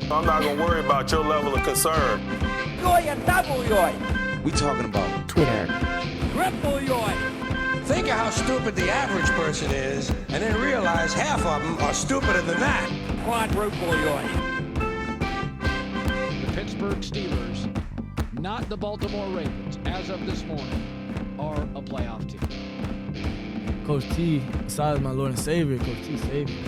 I'm not gonna worry about your level of concern. Yoy and double yoy. We talking about Twitter. Triple yoy. Think of how stupid the average person is, and then realize half of them are stupider than that. Quadruple yoy. The Pittsburgh Steelers, not the Baltimore Ravens, as of this morning, are a playoff team. Coach T, besides my Lord and Savior, Coach T saved me.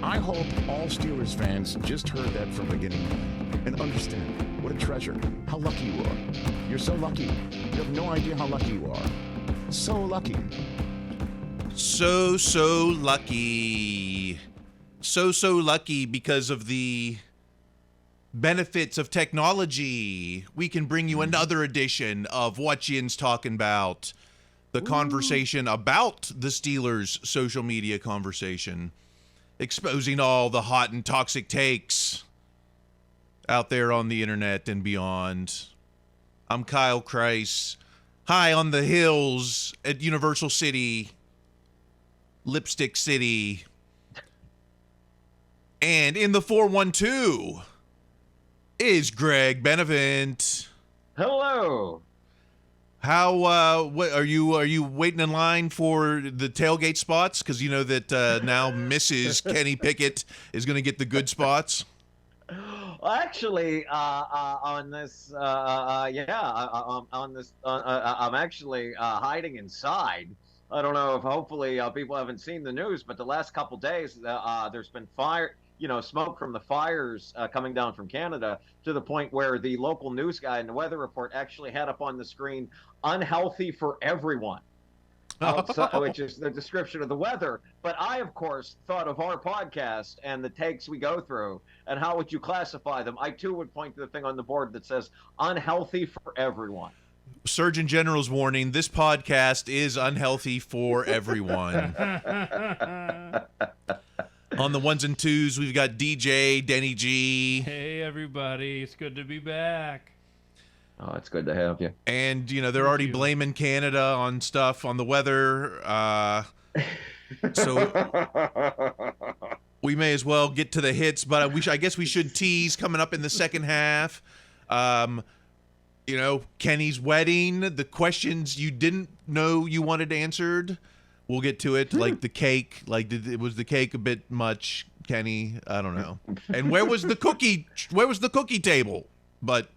I hope all Steelers fans just heard that from beginning to end and understand what a treasure, how lucky you are. You're so lucky. You have no idea how lucky you are. So lucky. So lucky. So lucky because of the benefits of technology. We can bring you another edition of What Yinz Talking About, the conversation about the Steelers' social media conversation, exposing all the hot and toxic takes out there on the internet and beyond. I'm Kyle Kreis, high on the hills at Universal City, Lipstick City, and in the 412 is Greg Benevent. Hello. How what are you waiting in line for the tailgate spots? Because you know that now Mrs. Kenny Pickett is going to get the good spots. Well, actually, on this, I'm actually hiding inside. I don't know if hopefully people haven't seen the news, but the last couple days there's been smoke from the fires coming down from Canada, to the point where the local news guy in the weather report actually had up on the screen, unhealthy for everyone, which is the description of the weather. But I, of course, thought of our podcast and the takes we go through and how would you classify them. I, too, would point to the thing on the board that says unhealthy for everyone. Surgeon General's warning, this podcast is unhealthy for everyone. On the ones and twos, we've got DJ, Denny G. Hey, everybody. It's good to be back. Oh, it's good to have you. And, they're already blaming Canada on stuff, on the weather. So we may as well get to the hits, but I guess we should tease coming up in the second half. Kenny's wedding, the questions you didn't know you wanted answered. We'll get to it. Like the cake, was the cake a bit much, Kenny? I don't know. And where was the cookie table? But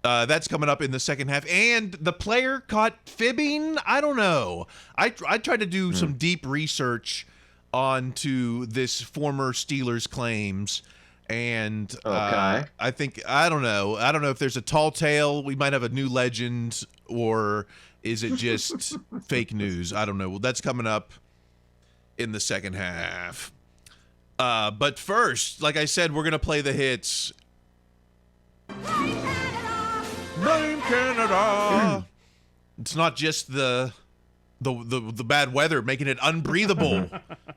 that's coming up in the second half. And the player caught fibbing? I don't know. I tried to do some deep research onto this former Steelers claims. And I don't know if there's a tall tale. We might have a new legend, or is it just fake news? I don't know. Well, that's coming up in the second half. But first, like I said, we're going to play the hits. Blame Canada! Blame Canada! It's not just the bad weather making it unbreathable.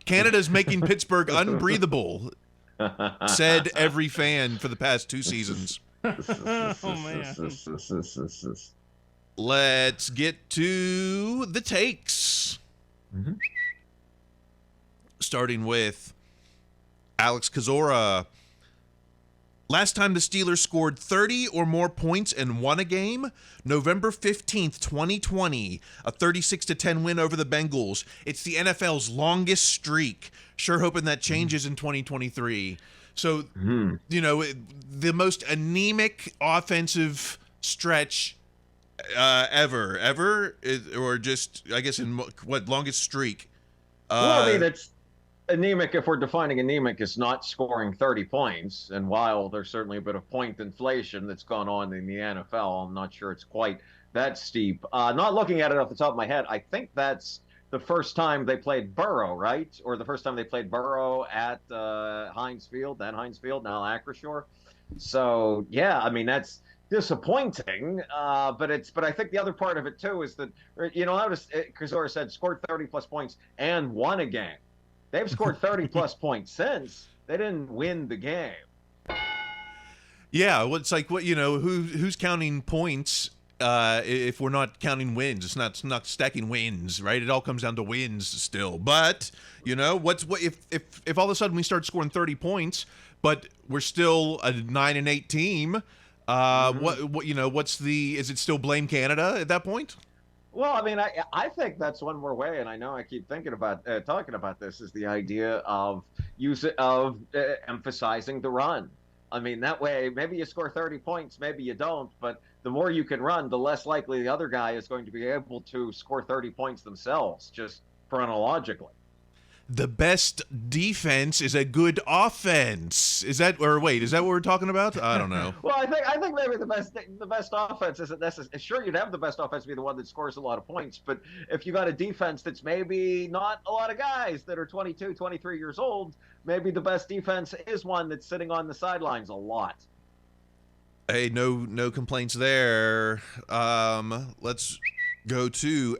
Canada's making Pittsburgh unbreathable, said every fan for the past 2 seasons. Oh, man. Let's get to the takes. Starting with Alex Kozora. Last time the Steelers scored 30 or more points and won a game, November 15th, 2020, a 36-10 win over the Bengals. It's the NFL's longest streak. Sure hoping that changes in 2023. So, the most anemic offensive stretch ever, or just, I guess, in what, longest streak? Well, I mean, it's anemic. If we're defining anemic as not scoring 30 points, and while there's certainly a bit of point inflation that's gone on in the NFL, I'm not sure it's quite that steep. Not looking at it off the top of my head, I think that's the first time they played Burrow, right? Or the first time they played Burrow at Heinz Field, now Acrisure. So, yeah, I mean, that's disappointing, but I think the other part of it too is that, notice Kozora said scored 30 plus points and won a game. They've scored 30 plus points since. They didn't win the game. Yeah, well, it's like, who's counting points if we're not counting wins. It's not stacking wins, right? It all comes down to wins still. But if all of a sudden we start scoring 30 points, but we're still a 9-8 team? Is it still blame Canada at that point? Well, I mean, I think that's one more way, and I know I keep thinking about talking about this, is the idea of emphasizing the run. I mean, that way, maybe you score 30 points, maybe you don't, but the more you can run, the less likely the other guy is going to be able to score 30 points themselves, just chronologically. The best defense is a good offense. Is that what we're talking about? I don't know. Well, I think maybe the best offense isn't necessarily. Sure, you'd have the best offense be the one that scores a lot of points, but if you got a defense that's maybe not a lot of guys that are 22, 23 years old, maybe the best defense is one that's sitting on the sidelines a lot. Hey, no complaints there. Let's go to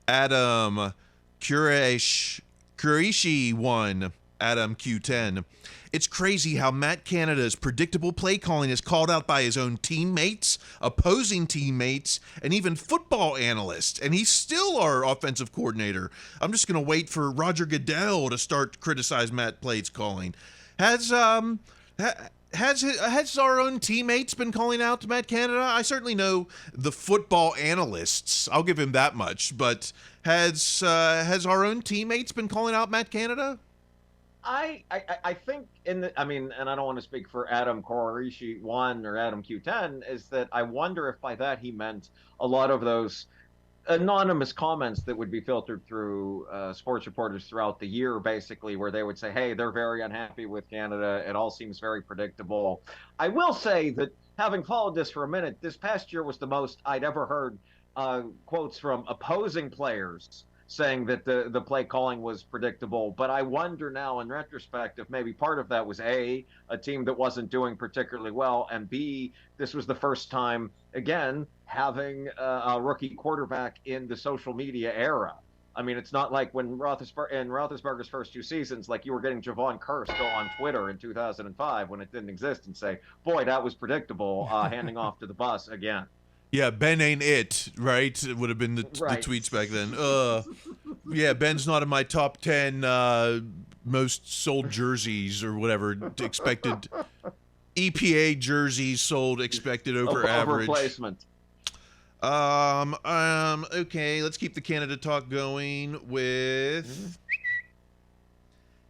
Adam Kurishi 1, Adam Q10. It's crazy how Matt Canada's predictable play calling is called out by his own teammates, opposing teammates, and even football analysts, and he's still our offensive coordinator. I'm just going to wait for Roger Goodell to start criticize Matt plays calling. Has our own teammates been calling out to Matt Canada? I certainly know the football analysts. I'll give him that much. But has our own teammates been calling out Matt Canada? I think and I don't want to speak for Adam Korishi 1 or Adam Q10, is that I wonder if by that he meant a lot of those anonymous comments that would be filtered through sports reporters throughout the year, basically, where they would say, hey, they're very unhappy with Canada. It all seems very predictable. I will say that, having followed this for a minute, this past year was the most I'd ever heard quotes from opposing players saying that the play calling was predictable. But I wonder now, in retrospect, if maybe part of that was A, a team that wasn't doing particularly well, and B, this was the first time, again, having a rookie quarterback in the social media era. I mean, it's not like when Roethlisberger's first 2 seasons, like you were getting Javon Curse go on Twitter in 2005 when it didn't exist and say, boy, that was predictable, handing off to the bus again. Yeah, Ben ain't it, right? It would have been the tweets back then. Yeah, Ben's not in my top 10 most sold jerseys or whatever. Expected EPA jerseys sold, expected over average. Replacement. Okay, let's keep the Canada talk going with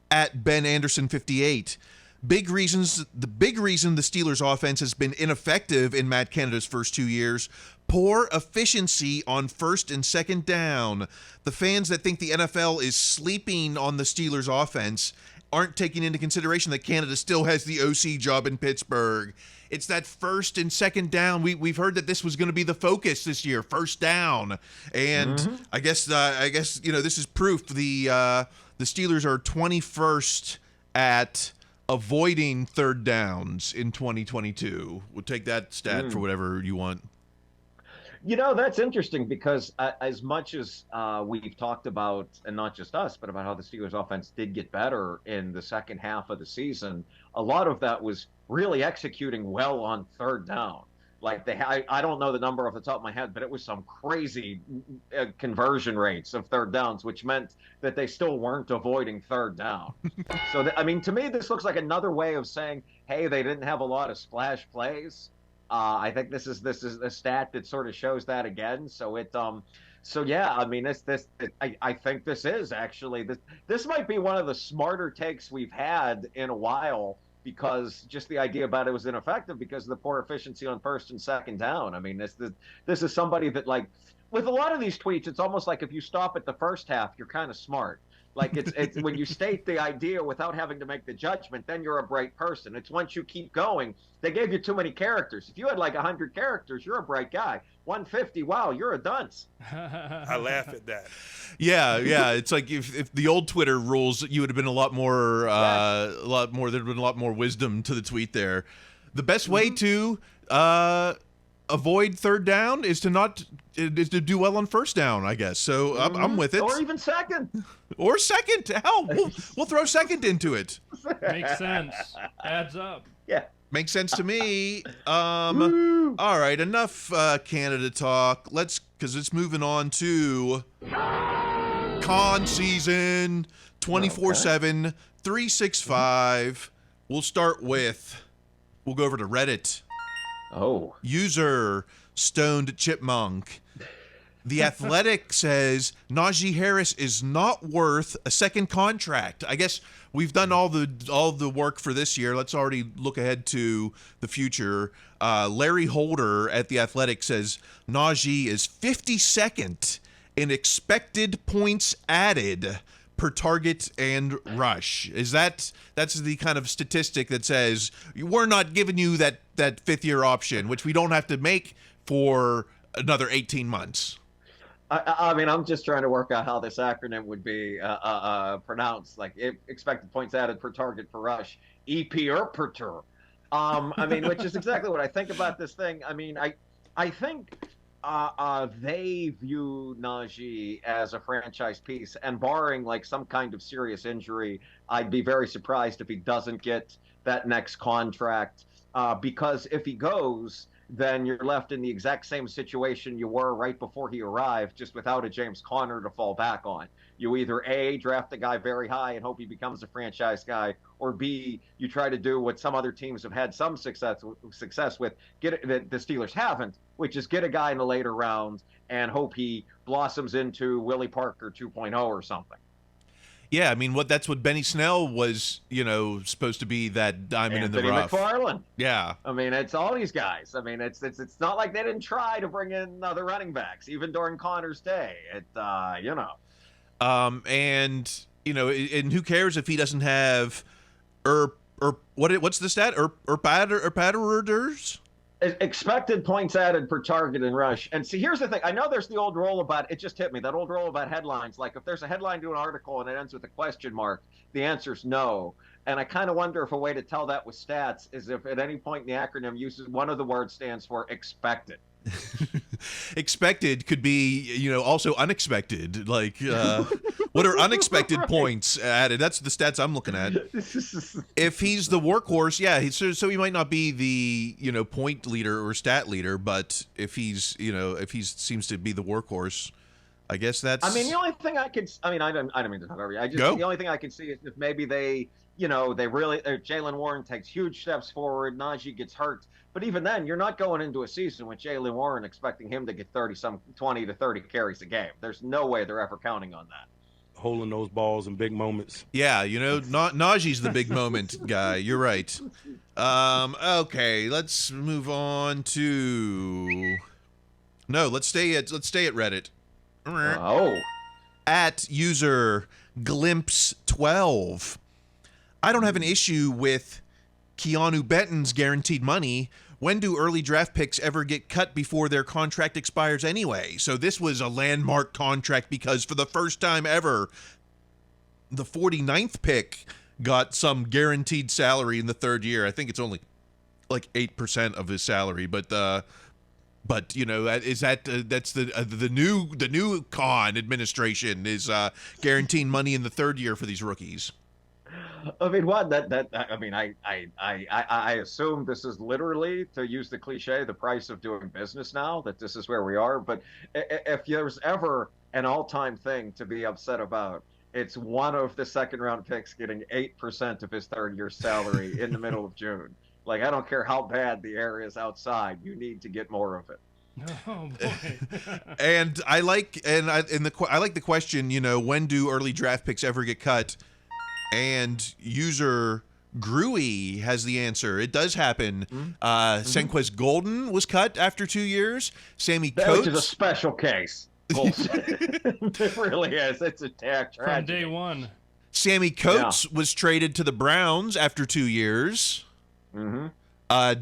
at Ben Anderson 58. The big reason the Steelers offense has been ineffective in Matt Canada's first 2 years: poor efficiency on first and second down. The fans that think the NFL is sleeping on the Steelers offense aren't taking into consideration that Canada still has the OC job in Pittsburgh. It's that first and second down. We've heard that this was going to be the focus this year, first down, and I guess this is proof. The Steelers are 21st at avoiding third downs in 2022. We'll take that stat for whatever you want. You know, that's interesting because as much as we've talked about, and not just us, but about how the Steelers offense did get better in the second half of the season, a lot of that was really executing well on third down. Like I don't know the number off the top of my head, but it was some crazy conversion rates of third downs, which meant that they still weren't avoiding third down. So, to me, this looks like another way of saying, hey, they didn't have a lot of splash plays. I think this is a stat that sort of shows that again. So yeah, I mean, I think this is actually this might be one of the smarter takes we've had in a while, because just the idea about it was ineffective because of the poor efficiency on first and second down. I mean, this is somebody that, like, with a lot of these tweets, it's almost like if you stop at the first half, you're kind of smart. Like it's when you state the idea without having to make the judgment, then you're a bright person. It's once you keep going, they gave you too many characters. If you had like 100 characters, you're a bright guy. 150, wow, you're a dunce. I laugh at that. Yeah. It's like if the old Twitter rules, you would have been a lot more, there'd have been a lot more wisdom to the tweet there. The best way to avoid third down is to do well on first down, I guess. So I'm with it. Or even second. Or second. Hell, we'll throw second into it. Makes sense. Adds up. Yeah. Makes sense to me. All right, enough Canada talk. Because it's moving on to con season 24/7, 365. We'll go over to Reddit. Oh. User Stoned Chipmunk. The Athletic says Najee Harris is not worth a second contract. I guess we've done all the work for this year. Let's already look ahead to the future. Larry Holder at The Athletic says Najee is 52nd in expected points added per target and rush. That's the kind of statistic that says we're not giving you that fifth year option, which we don't have to make for another 18 months. I mean, I'm just trying to work out how this acronym would be pronounced. Like expected points added per target per rush, EPR. I mean, which is exactly what I think about this thing. I mean, I think they view Najee as a franchise piece, and barring like some kind of serious injury, I'd be very surprised if he doesn't get that next contract. Because if he goes, then you're left in the exact same situation you were right before he arrived, just without a James Conner to fall back on. You either A, draft a guy very high and hope he becomes a franchise guy, or B, you try to do what some other teams have had some success with, that the Steelers haven't, which is get a guy in the later rounds and hope he blossoms into Willie Parker 2.0 or something. Yeah, I mean, that's what Benny Snell was, supposed to be, that diamond in the rough. McFarland. Yeah. I mean, it's all these guys. I mean, it's not like they didn't try to bring in other running backs, even during Connor's day. And who cares if he doesn't have, what's the stat? Patterers? Expected points added per target and rush. And see, here's the thing. I know there's the old rule about, it just hit me, that old rule about headlines. Like if there's a headline to an article and it ends with a question mark, the answer's no. And I kind of wonder if a way to tell that with stats is if at any point in the acronym uses one of the words stands for expected. Expected could be, also unexpected. Like, what are unexpected points added? That's the stats I'm looking at. If he's the workhorse, yeah, so he might not be the, point leader or stat leader, but if he seems to be the workhorse, I guess that's. I mean, the only thing I don't mean to talk over you. The only thing I can see is if maybe they really, Jaylen Warren takes huge steps forward, Najee gets hurt. But even then, you're not going into a season with Jaylen Warren expecting him to get 20 to 30 carries a game. There's no way they're ever counting on that. Holding those balls in big moments. Yeah, Najee's the big moment guy. You're right. Okay, let's move on to. No, let's stay at Reddit. At user Glimpse12. I don't have an issue with Keanu Benton's guaranteed money. When do early draft picks ever get cut before their contract expires anyway? So this was a landmark contract because for the first time ever, the 49th pick got some guaranteed salary in the third year. I think it's only like 8% of his salary, but that's the new Khan administration is guaranteeing money in the third year for these rookies. I mean, I assume this is literally, to use the cliche, the price of doing business now, that this is where we are. But if there's ever an all-time thing to be upset about, it's one of the second-round picks getting 8% of his third-year salary in the middle of June. Like, I don't care how bad the air is outside, you need to get more of it. Oh boy! And I like the question. When do early draft picks ever get cut? And user Gruey has the answer. It does happen. Senquez Golden was cut after 2 years. Sammy Coates, which is a special case. It really is. It's a tragedy. From day one. Sammy Coates was traded to the Browns after 2 years. Mm-hmm.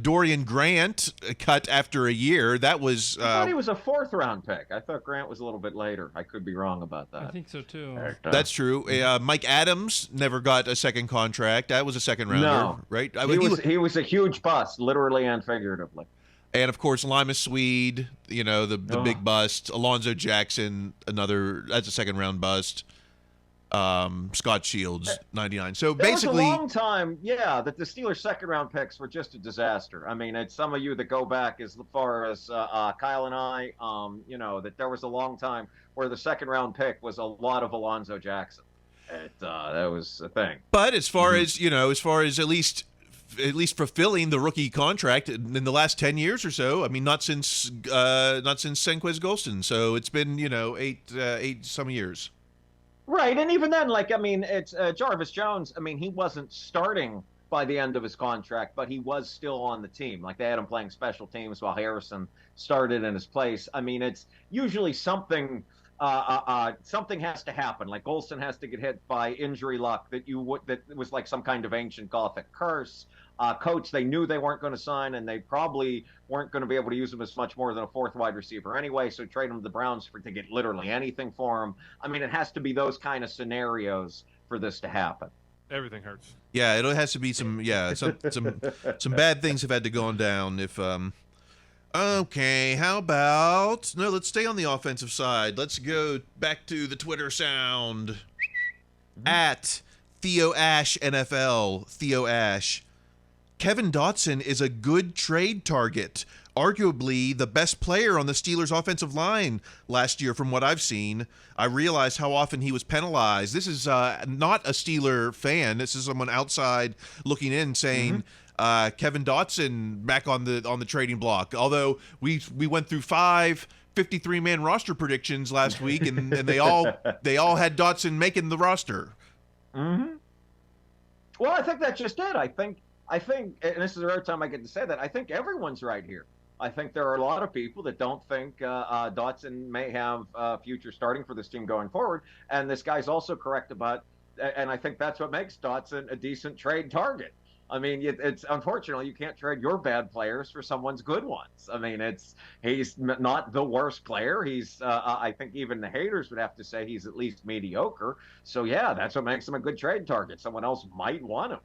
Dorian Grant cut after a year. That was. I thought he was a fourth-round pick. I thought Grant was a little bit later. I could be wrong about that. I think so too. That's true. Mike Adams never got a second contract. That was a second rounder, right? He was a huge bust, literally and figuratively. And of course, Lima Swede, the big bust. Alonzo Jackson, that's a second round bust. Scott Shields, 99. So There basically, was a long time, that the Steelers' second-round picks were just a disaster. I mean, it's some of you that go back as far as Kyle and I, that there was a long time where the second-round pick was a lot of Alonzo Jackson. That was a thing. but as far as at least fulfilling the rookie contract in the last 10 years or so, I mean, not since Senquez Golston. So it's been eight some years. Right, and even then, it's Jarvis Jones. I mean, he wasn't starting by the end of his contract, but he was still on the team. Like, they had him playing special teams while Harrison started in his place. I mean, it's usually something has to happen. Like, Golston has to get hit by injury luck that was like some kind of ancient Gothic curse. Coach, they knew they weren't going to sign, and they probably weren't going to be able to use him as much more than a fourth wide receiver anyway, so trade him to the Browns to get literally anything for him. I mean, it has to be those kind of scenarios for this to happen. Everything hurts. Yeah, it has to be some bad things have had to go on down. If okay, how about let's stay on the offensive side. Let's go back to the Twitter sound at Theo Ash NFL. Theo Ash. Kevin Dotson is a good trade target, arguably the best player on the Steelers' offensive line last year from what I've seen. I realized how often he was penalized. This is not a Steeler fan. This is someone outside looking in saying Kevin Dotson back on the trading block. Although we went through 5 53-man roster predictions last week, and they all had Dotson making the roster. Mm-hmm. Well, I think that's just it. I think, and this is the rare time I get to say that, I think everyone's right here. I think there are a lot of people that don't think Dotson may have a future starting for this team going forward. And this guy's also correct about, and I think that's what makes Dotson a decent trade target. I mean, it's unfortunately you can't trade your bad players for someone's good ones. I mean, he's not the worst player. He's I think even the haters would have to say he's at least mediocre. So yeah, that's what makes him a good trade target. Someone else might want him.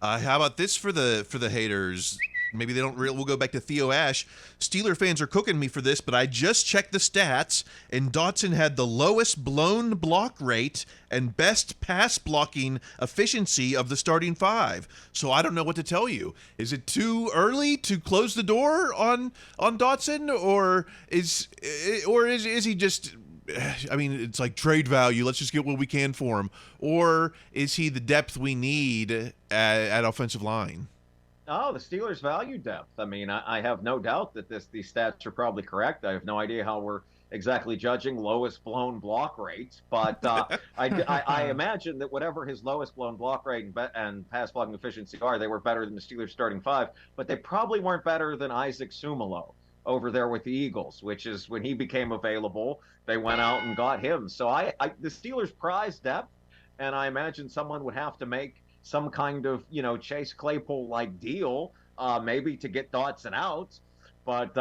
How about this for the haters? Maybe they don't we'll go back to Theo Ash. Steeler fans are cooking me for this, but I just checked the stats, and Dotson had the lowest blown block rate and best pass blocking efficiency of the starting 5. So I don't know what to tell you. Is it too early to close the door on Dotson, or is he just, I mean, it's like trade value. Let's just get what we can for him. Or is he the depth we need at offensive line? Oh, the Steelers value depth. I mean, I have no doubt that these stats are probably correct. I have no idea how we're exactly judging lowest blown block rates, but I imagine that whatever his lowest blown block rate and pass blocking efficiency are, they were better than the Steelers starting 5, but they probably weren't better than Isaac Sumalo over there with the Eagles, which is when he became available, they went out and got him. So the Steelers prize depth, and I imagine someone would have to make some kind of, Chase Claypool-like deal, maybe to get Dotson out. But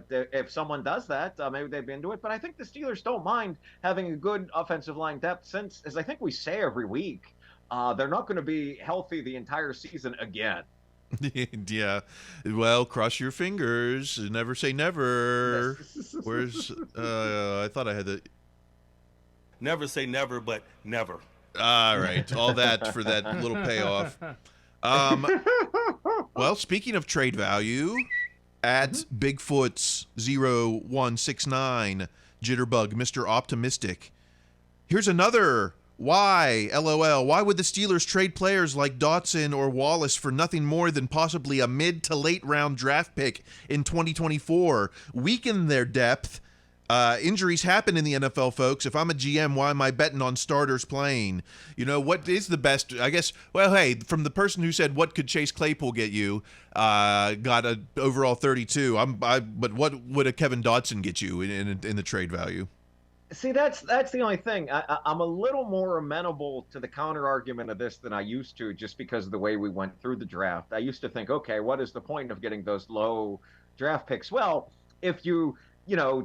if someone does that, maybe they'd be into it. But I think the Steelers don't mind having a good offensive line depth since, as I think we say every week, they're not going to be healthy the entire season again. Yeah. Well, cross your fingers. Never say never. Where's I thought I had the Never say never, but never. All right. All that for that little payoff. Well, speaking of trade value, at Bigfoot's 0169 Jitterbug, Mr. Optimistic. Here's another why, LOL. Why would the Steelers trade players like Dotson or Wallace for nothing more than possibly a mid to late round draft pick in 2024? Weaken their depth. Injuries happen in the NFL, folks. If I'm a GM, why am I betting on starters playing? What is the best? I guess, well, hey, from the person who said, what could Chase Claypool get you? Got an overall 32. But what would a Kevin Dotson get you in the trade value? See, that's the only thing. I'm a little more amenable to the counter argument of this than I used to, just because of the way we went through the draft. I used to think, okay, what is the point of getting those low draft picks? Well, if you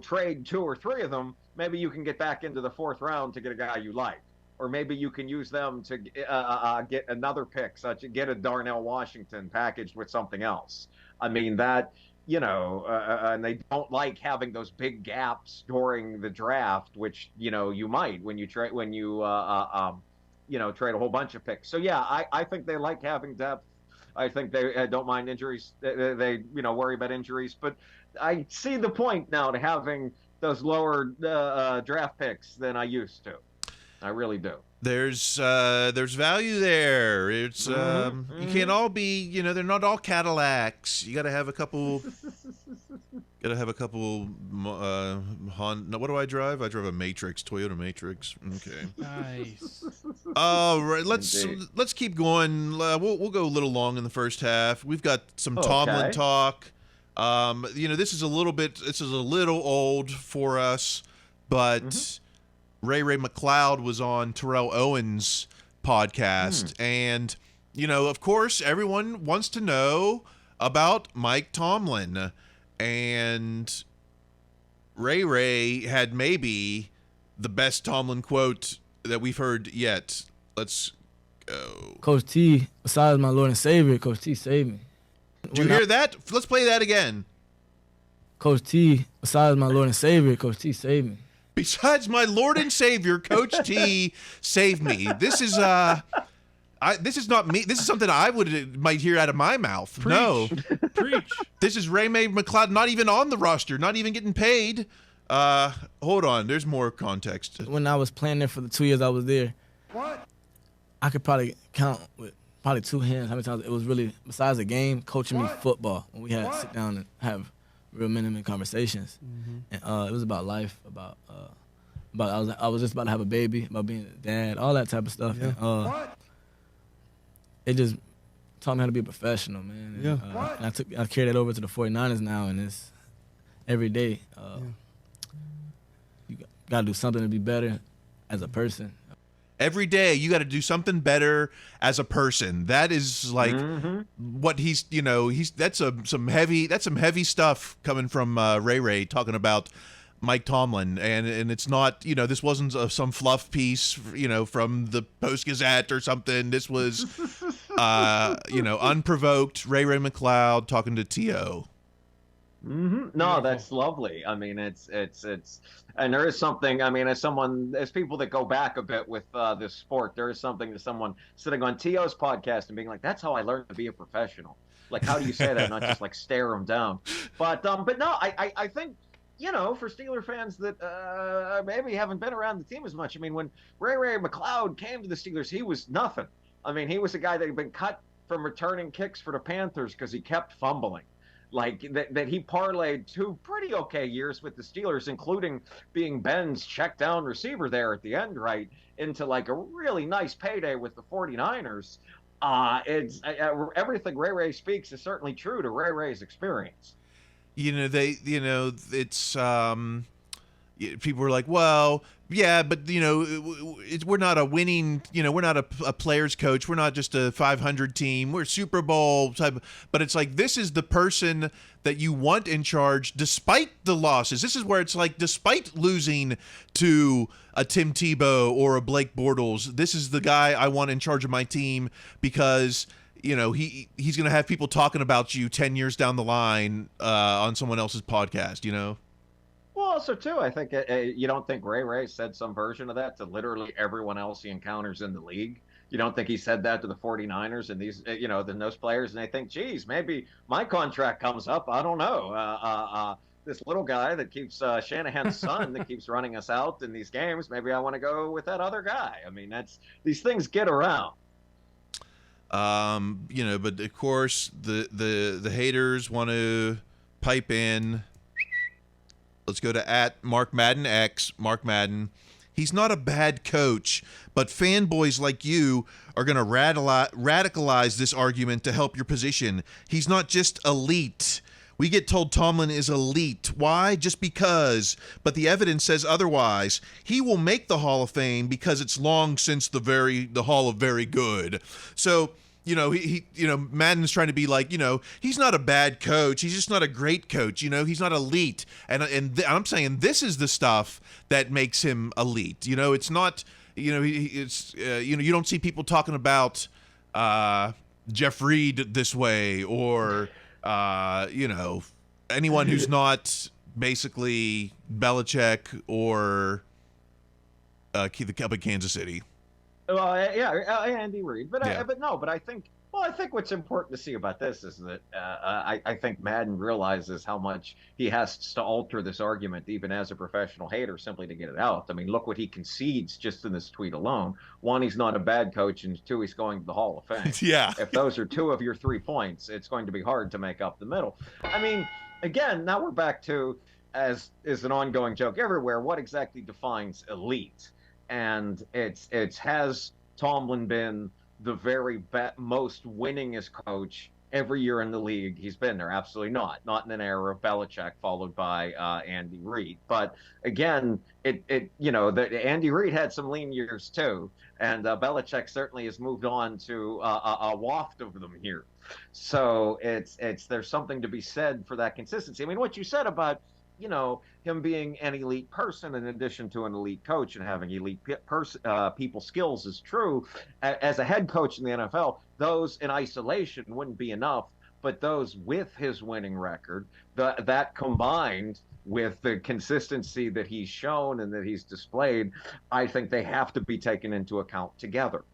trade 2 or 3 of them, maybe you can get back into the 4th round to get a guy you like. Or maybe you can use them to get another pick, get a Darnell Washington packaged with something else. I mean, that, and they don't like having those big gaps during the draft, which you might when you trade trade a whole bunch of picks. So yeah, I think they like having depth. I think they don't mind injuries. They worry about injuries, but I see the point now to having those lower draft picks than I used to. I really do. There's value there. It's you can't all be, they're not all Cadillacs. You got to have a couple. Got to have a couple. Honda. What do I drive? I drive a Matrix, Toyota Matrix. Okay. Nice. All right, let's keep going. We'll go a little long in the first half. We've got some Tomlin talk. This is a little old for us, but Ray McLeod was on Terrell Owens' podcast, and of course, everyone wants to know about Mike Tomlin, and Ray had maybe the best Tomlin quote that we've heard yet. Let's go. Coach T, besides my Lord and Savior, Coach T saved me. Did you hear that? Let's play that again. Coach T, besides my Lord and Savior, Coach T saved me. Besides my Lord and Savior, Coach T saved me. This is this is not me. This is something I might hear out of my mouth. Preach. No. Preach. This is Ray McLeod, not even on the roster, not even getting paid. Hold on, there's more context. When I was playing there for the 2 years I was there, I could probably count with probably two hands how many times it was really, besides the game, coaching me football. When we had to sit down and have real minimum conversations. And it was about life, about I was just about to have a baby, about being a dad, all that type of stuff. Yeah. And, it just taught me how to be a professional, man. And, and I carry that over to the 49ers now, and it's every day. You got to do something to be better as a person. Every day you got to do something better as a person. That is like what he's that's some heavy stuff coming from Ray talking about Mike Tomlin, and it's not, this wasn't some fluff piece, from the Post-Gazette or something. This was unprovoked Ray McLeod talking to T.O. No, that's lovely. I mean, it's and there is something. I mean, as people that go back a bit with this sport, there is something to someone sitting on T.O.'s podcast and being like, "That's how I learned to be a professional." Like, how do you say that? Not just like stare them down. But no, I think, for Steeler fans that maybe haven't been around the team as much. I mean, when Ray McLeod came to the Steelers, he was nothing. I mean, he was a guy that had been cut from returning kicks for the Panthers because he kept fumbling. Like that he parlayed 2 pretty okay years with the Steelers, including being Ben's check down receiver there at the end, right, into like a really nice payday with the 49ers. It's everything Ray speaks is certainly true to Ray's experience. It's people were like, well, yeah, but we're not a winning, we're not a players coach. We're not just a 500 team. We're Super Bowl type. But it's like, this is the person that you want in charge despite the losses. This is where it's like, despite losing to a Tim Tebow or a Blake Bortles, this is the guy I want in charge of my team because he's going to have people talking about you 10 years down the line on someone else's podcast, Well, also, too, I think you don't think Ray said some version of that to literally everyone else he encounters in the league. You don't think he said that to the 49ers and these, those players, and they think, geez, maybe my contract comes up. I don't know. This little guy that keeps Shanahan's son that keeps running us out in these games, maybe I want to go with that other guy. I mean, these things get around. But of course the haters want to pipe in. Let's go to @Mark Madden X. Mark Madden. He's not a bad coach, but fanboys like you are going to radicalize this argument to help your position. He's not just elite. We get told Tomlin is elite. Why? Just because. But the evidence says otherwise. He will make the Hall of Fame because it's long since the Hall of Very Good. So, Madden's trying to be like, he's not a bad coach. He's just not a great coach. He's not elite. And I'm saying this is the stuff that makes him elite. It's not, you don't see people talking about Jeff Reed this way or, anyone who's not basically Belichick or the Cup of Kansas City. Well, Andy Reid, but Yeah. but I think what's important to see about this is that I think Madden realizes how much he has to alter this argument, even as a professional hater, simply to get it out. I mean, look what he concedes just in this tweet alone. One, he's not a bad coach, and two, he's going to the Hall of Fame. Yeah. If those are two of your 3 points, it's going to be hard to make up the middle. I mean, again, now we're back to, as is an ongoing joke everywhere, what exactly defines elite? And has Tomlin been the very most winningest coach every year in the league he's been there? Absolutely not. Not in an era of Belichick followed by Andy Reid. But again, Andy Reid had some lean years too, and Belichick certainly has moved on to a waft of them here. So there's something to be said for that consistency. I mean, what you said about him being an elite person in addition to an elite coach and having elite people skills is true. As a head coach in the NFL, those in isolation wouldn't be enough, but those with his winning record, that combined with the consistency that he's shown and that he's displayed, I think they have to be taken into account together.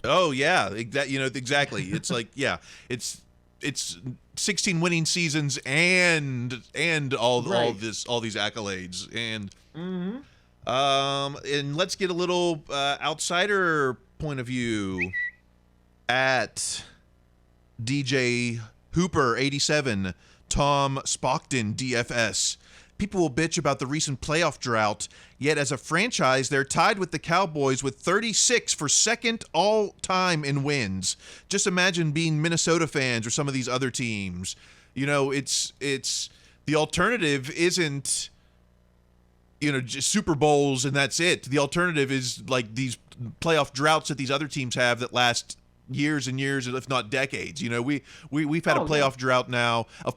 Oh yeah, exactly. It's like, yeah, it's 16 winning seasons and all these accolades, and and let's get a little outsider point of view at DJ Hooper 87, Tom Spockton DFS. People will bitch about the recent playoff drought, yet as a franchise, they're tied with the Cowboys with 36 for second all-time in wins. Just imagine being Minnesota fans or some of these other teams. It's the alternative isn't just Super Bowls and that's it. The alternative is like these playoff droughts that these other teams have that last years and years, if not decades. We've had a playoff drought now of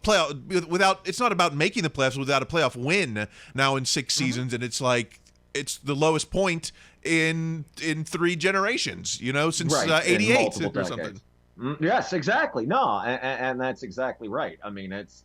without. It's not about making the playoffs without a playoff win now in 6 seasons, and it's like it's the lowest point in 3 generations. Since '88 or something. Yes, exactly. No, and that's exactly right. I mean, it's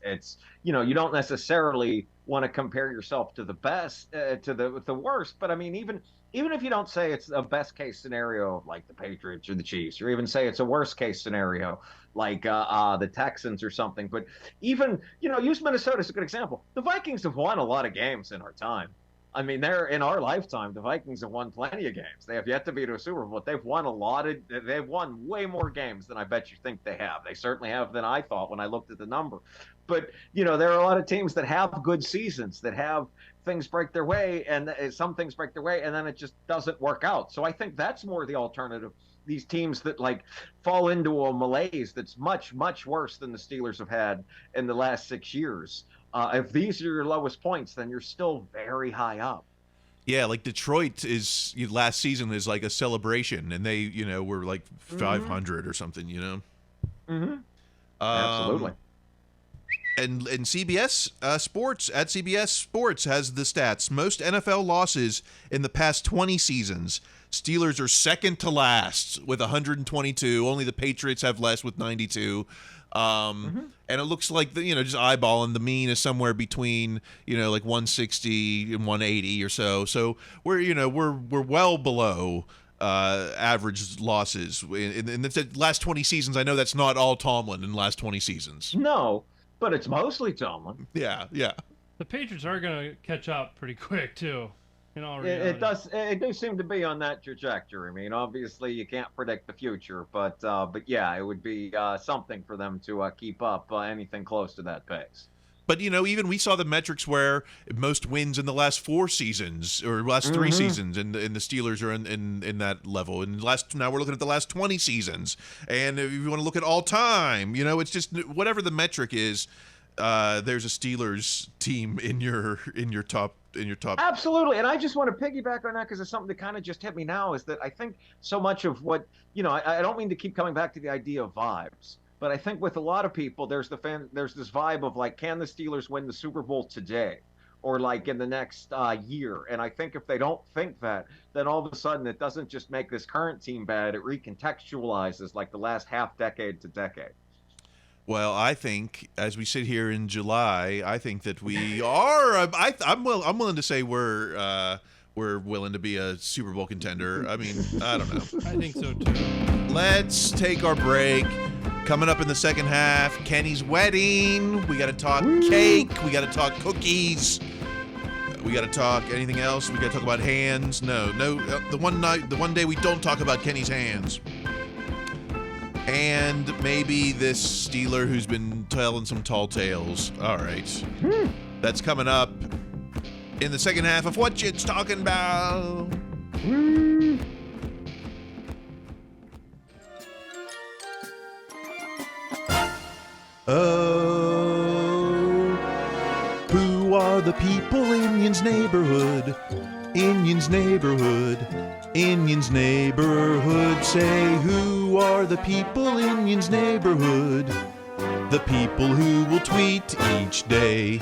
you don't necessarily want to compare yourself to the best, to the worst, but I mean, even if you don't say it's a best case scenario like the Patriots or the Chiefs, or even say it's a worst case scenario like the Texans or something, but even use Minnesota as a good example. The Vikings have won a lot of games in our time. I mean, in our lifetime, the Vikings have won plenty of games. They have yet to be to a Super Bowl, but they've won way more games than I bet you think they have. They certainly have than I thought when I looked at the number. But, there are a lot of teams that have good seasons, that have things break their way, and some things break their way, and then it just doesn't work out. So I think that's more the alternative. These teams that fall into a malaise that's much, much worse than the Steelers have had in the last 6 years. If these are your lowest points, then you're still very high up. Yeah, like Detroit last season is like a celebration, and they were like 500 or something. Absolutely. And CBS Sports at CBS Sports has the stats. Most NFL losses in the past 20 seasons. Steelers are second to last with 122. Only the Patriots have less with 92. And it looks like just eyeballing, the mean is somewhere between 160 and 180 or so. So we're well below average losses in the last 20 seasons. I know that's not all Tomlin in the last 20 seasons. No, but it's mostly Tomlin. Yeah. The Patriots are going to catch up pretty quick too. It does seem to be on that trajectory. I mean, obviously you can't predict the future, but yeah, it would be something for them to keep up anything close to that pace. But even we saw the metrics where most wins in the last 4 seasons or last 3 seasons, and the Steelers are in that level. And now we're looking at the last 20 seasons, and if you want to look at all time, it's just whatever the metric is. There's a Steelers team in your top. Absolutely, and I just want to piggyback on that because it's something that kind of just hit me now. Is that I think so much of what I don't mean to keep coming back to the idea of vibes, but I think with a lot of people, there's this vibe of can the Steelers win the Super Bowl today, or in the next year? And I think if they don't think that, then all of a sudden it doesn't just make this current team bad; it recontextualizes the last half decade to decade. Well, I think as we sit here in July, I think that we are. I'm willing to say we're willing to be a Super Bowl contender. I mean, I don't know. I think so too. Let's take our break. Coming up in the second half, Kenny's wedding. We got to talk cake. We got to talk cookies. We got to talk anything else. We got to talk about hands. No. The one day we don't talk about Kenny's hands. And maybe this Steeler who's been telling some tall tales. All right. That's coming up in the second half of What Yinz Talking About. Oh, who are the people in Yinz neighborhood? In Yinz neighborhood. In Yinz neighborhood, say who are the people in Yinz neighborhood? The people who will tweet each day.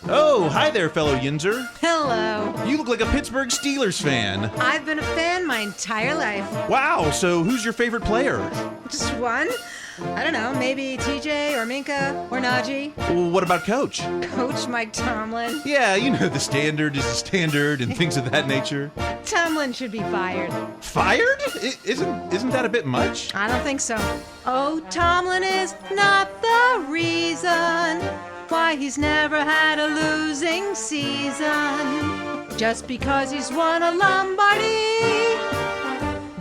Oh, hi there, fellow Yinzer. Hello. You look like a Pittsburgh Steelers fan. I've been a fan my entire life. Wow, so who's your favorite player? Just one? I don't know, maybe TJ or Minka or Najee. Well, what about Coach? Coach Mike Tomlin. Yeah, you know the standard is the standard and things of that nature. Tomlin should be fired. Fired? Isn't that a bit much? I don't think so. Oh, Tomlin is not the reason why he's never had a losing season. Just because he's won a Lombardi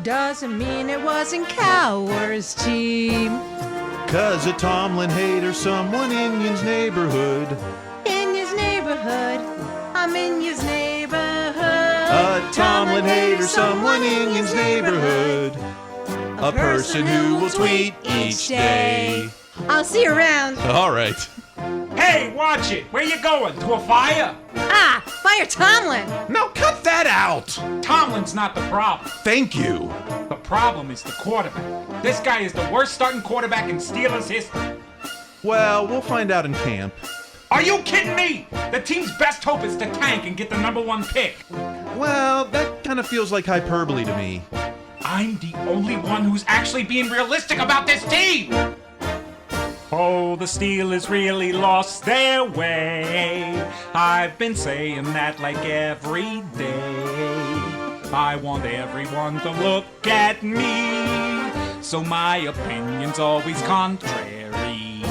doesn't mean it wasn't Cowher's team. 'Cause a Tomlin hater, someone in Yinz neighborhood. In his neighborhood, I'm in his neighborhood. A Tomlin hater, someone in Yinz neighborhood. A person who will tweet each day. I'll see you around. All right. Hey, watch it. Where you going? To a fire? Ah, fire Tomlin. No, cut that out. Tomlin's not the problem. Thank you. The problem is the quarterback. This guy is the worst starting quarterback in Steelers history. Well, we'll find out in camp. Are you kidding me? The team's best hope is to tank and get the #1 pick. Well, that kind of feels like hyperbole to me. I'm the only one who's actually being realistic about this team. Oh, the Steelers really lost their way. I've been saying that like every day. I want everyone to look at me, so my opinion's always contrary.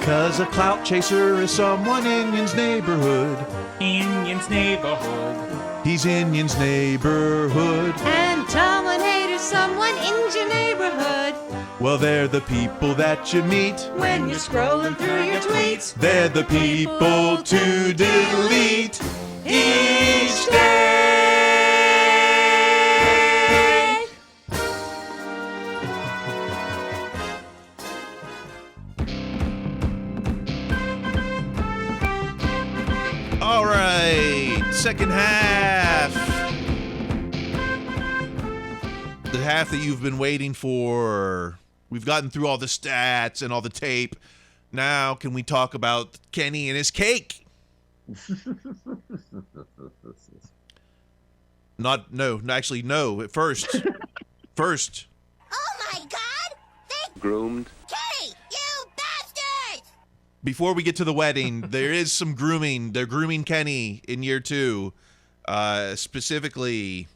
'Cause a clout chaser is someone in Yinz neighborhood. In Yinz neighborhood. He's in Yinz neighborhood. And Tomlin haters, someone in your neighborhood. Well, they're the people that you meet When you're scrolling through your tweets, they're the people to delete each day. All right, second half. The half that you've been waiting for. We've gotten through all the stats and all the tape. Now, can we talk about Kenny and his cake? Actually, no. First. Oh my God! Groomed. Kenny, you bastards! Before we get to the wedding, there is some grooming. They're grooming Kenny in year 2. Specifically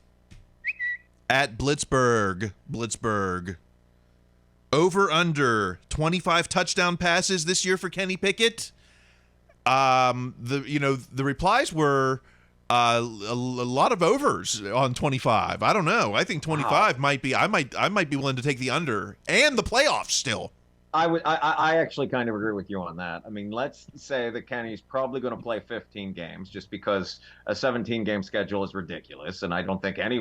at Blitzburg. Over under 25 touchdown passes this year for Kenny Pickett. The replies were a lot of overs on 25. I don't know. I think 25 might be. I might be willing to take the under and the playoffs still. I actually kind of agree with you on that. I mean, let's say that Kenny's probably going to play 15 games just because a 17-game schedule is ridiculous, and I don't think any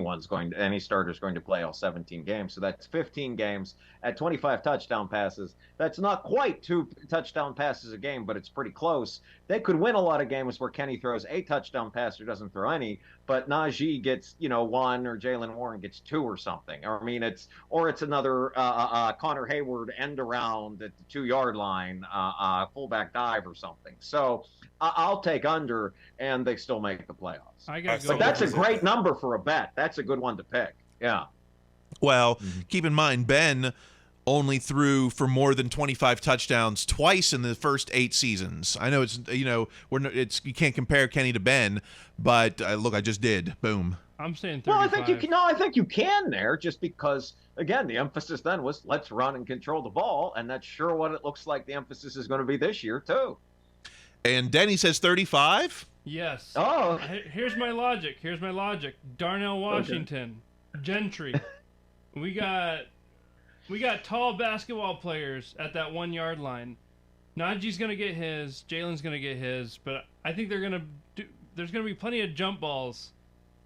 starter's going to play all 17 games. So that's 15 games at 25 touchdown passes. That's not quite 2 touchdown passes a game, but it's pretty close. They could win a lot of games where Kenny throws a touchdown pass or doesn't throw any, but Najee gets 1 or Jalen Warren gets 2 or something. I mean, it's another Connor Hayward end around at the 2-yard line, fullback dive or something. So I'll take under, and they still make the playoffs. But that's a great number for a bet. That's a good one to pick. Yeah. Well, keep in mind, Ben only threw for more than 25 touchdowns twice in the first 8 seasons. I know it's you can't compare Kenny to Ben, but look, I just did. Boom. I'm saying 35. Well, I think you can. No, I think you can there, just because again the emphasis then was let's run and control the ball, and that's sure what it looks like the emphasis is going to be this year too. And Denny says 35. Yes. Oh. Here's my logic. Darnell Washington, Gentry. We got tall basketball players at that 1 yard line. Najee's gonna get his. Jalen's gonna get his. But I think there's gonna be plenty of jump balls,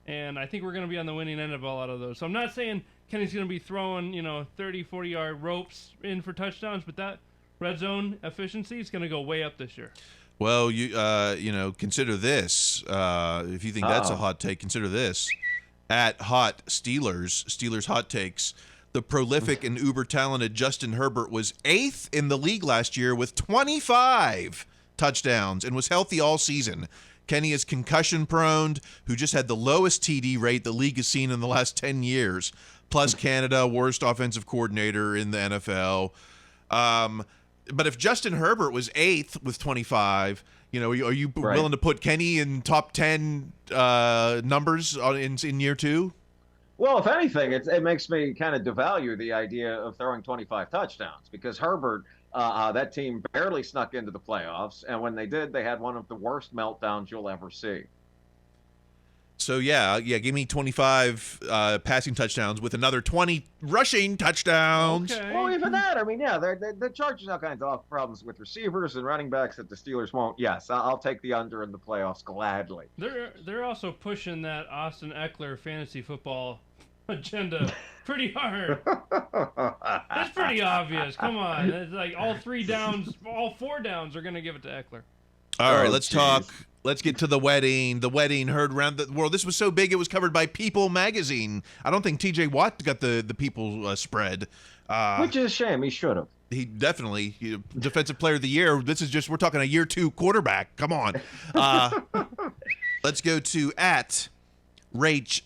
and I think we're gonna be on the winning end of a lot of those. So I'm not saying Kenny's gonna be throwing 30, 40 yard ropes in for touchdowns, but that red zone efficiency is gonna go way up this year. Well, consider this. If you think that's a hot take, consider this. At Hot Steelers Hot Takes, the prolific and uber-talented Justin Herbert was 8th in the league last year with 25 touchdowns and was healthy all season. Kenny is concussion-prone, who just had the lowest TD rate the league has seen in the last 10 years, plus Canada, worst offensive coordinator in the NFL. But if Justin Herbert was 8th with 25, are you willing to put Kenny in top 10 numbers in year 2? Well, if anything, it makes me kind of devalue the idea of throwing 25 touchdowns, because Herbert, that team barely snuck into the playoffs, and when they did, they had one of the worst meltdowns you'll ever see. So, give me 25 passing touchdowns with another 20 rushing touchdowns. Okay. Well, even that, the Chargers have all kinds of problems with receivers and running backs that the Steelers won't. Yes, I'll take the under in the playoffs gladly. They're also pushing that Austin Eckler fantasy football agenda pretty hard. That's pretty obvious. Come on. It's like all 4 downs are going to give it to Eckler. All right, let's talk. Let's get to the wedding. The wedding heard around the world. This was so big it was covered by People magazine. I don't think TJ Watt got the People spread. Which is a shame. He should have. He definitely defensive player of the year. We're talking a year 2 quarterback. Come on. Let's go to at Rachel.